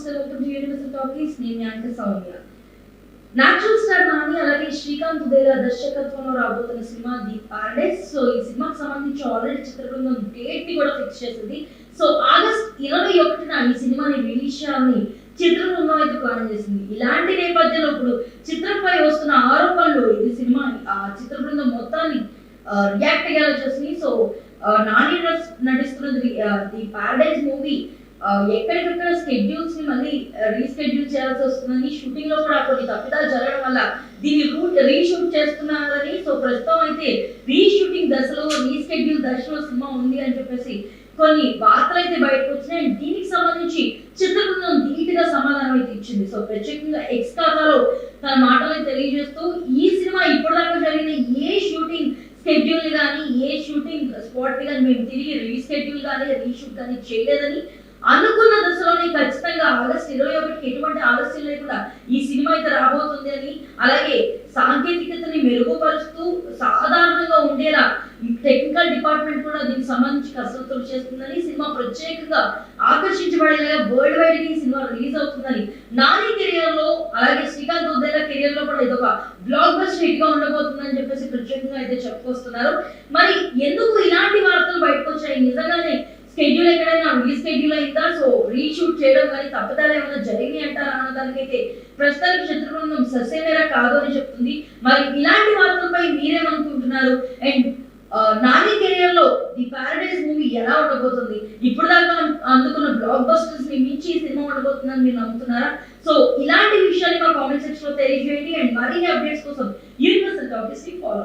నమస్తే, welcome to universal talkies. నేను anchor Soumya. Natural star Nani అలాగే శ్రీకాంత్ ఉదయల దర్శకత్వంలో రాబోతున్న సినిమా ది పారడైస్. సో ఈ సినిమాకి సంబంధించి ఆల్రెడీ చిత్ర బృందం డేట్ ని కూడా ఫిక్స్ చేసింది. సో ఆగస్ట్ 21న ఈ సినిమాని రిలీజ్ చేయాలని చిత్ర బృందం అయితే ప్లాన్ చేసింది. ఇలాంటి నేపథ్యంలో ఇప్పుడు చిత్రంపై వస్తున్న ఆరోపణలు ఇది సినిమా చిత్ర బృందం మొత్తాన్ని రియాక్ట్ అయ్యేలా చేసింది. సో నాని నటిస్తున్న ది పారడైస్ మూవీ ఎక్కడికక్కడ స్కెడ్యూల్స్ ని మళ్ళీ రీస్కెడ్యూల్ చేయాల్సి వస్తుందని, షూటింగ్ లో కూడా కొన్ని తప్పిదాలు జరగడం వల్ల దీన్ని రీషూట్ చేస్తున్నారని, సో ప్రస్తుతం అయితే రీషూటింగ్ దశలో రీస్కెడ్యూల్ దశలో సినిమా ఉంది అని చెప్పేసి కొన్ని వార్తలు అయితే బయటకు వచ్చినాయి. దీనికి సంబంధించి చిత్రబృందం ధీటుగా సమాధానం అయితే ఇచ్చింది. సో ప్రత్యేకంగా ఎక్స్ ఖాతాలో తన మాటలను తెలియజేస్తూ ఈ సినిమా ఇప్పటిదాకా జరిగిన ఏ షూటింగ్ స్కెడ్యూల్ కానీ ఏ షూటింగ్ స్పాట్ కానీ మేము తిరిగి రీస్కెడ్యూల్ కానీ రీషూట్ కానీ చేయలేదని, అనుకున్న దశలోనే ఖచ్చితంగా ఆగస్ట్ 21కి ఎటువంటి ఆలస్యం లేకుండా ఈ సినిమా అయితే రాబోతుంది అని, అలాగే సాంకేతికతని మెరుగుపరుస్తూ సాధారణంగా ఉండేలా టెక్నికల్ డిపార్ట్మెంట్ కూడా దీనికి సంబంధించి కసరత్తులు చేస్తుందని, సినిమా ప్రత్యేకంగా ఆకర్షించబడేలా వరల్డ్ వైడ్ గా ఈ సినిమా రిలీజ్ అవుతుందని, నాని కెరియర్ లో అలాగే శ్రీకాంత్ ఉదయల కెరియర్ లో కూడా ఇదొక బ్లాక్ బస్టర్ హిట్ గా ఉండబోతుందని చెప్పేసి ప్రత్యేకంగా అయితే చెప్పుకొస్తున్నారు. మరి ఎందుకు ఇలాంటి వార్తలు బయటకు వచ్చాయి? నిజంగానే స్కెడ్యూల్ ఎక్కడైనా రీస్కెడ్యూల్ అయిందా? సో రీషూట్ చేయడం కానీ తప్పుదాలు ఏమైనా జరిగినాయి అంటారా అన్న దానికైతే ప్రస్తుతానికి చిత్ర బృందం ససేమేరా కాదు అని చెప్తుంది. మరి ఇలాంటి వార్తలపై మీరేమనుకుంటున్నారు? అండ్ నాని కెరియర్ లో ది పారడైస్ మూవీ ఎలా ఉండబోతుంది? ఇప్పుడు దాకా అందుకున్న బ్లాక్ బస్టర్స్ ని మించి ఈ సినిమా ఉండబోతుందని మీరు నమ్ముతున్నారా? సో ఇలాంటి విషయాన్ని మా కామెంట్ సెక్షన్ లో తెలియజేయండి. అండ్ మరిన్ని అప్డేట్స్ కోసం యూనివర్సల్ టాకీస్ ని ఫాలో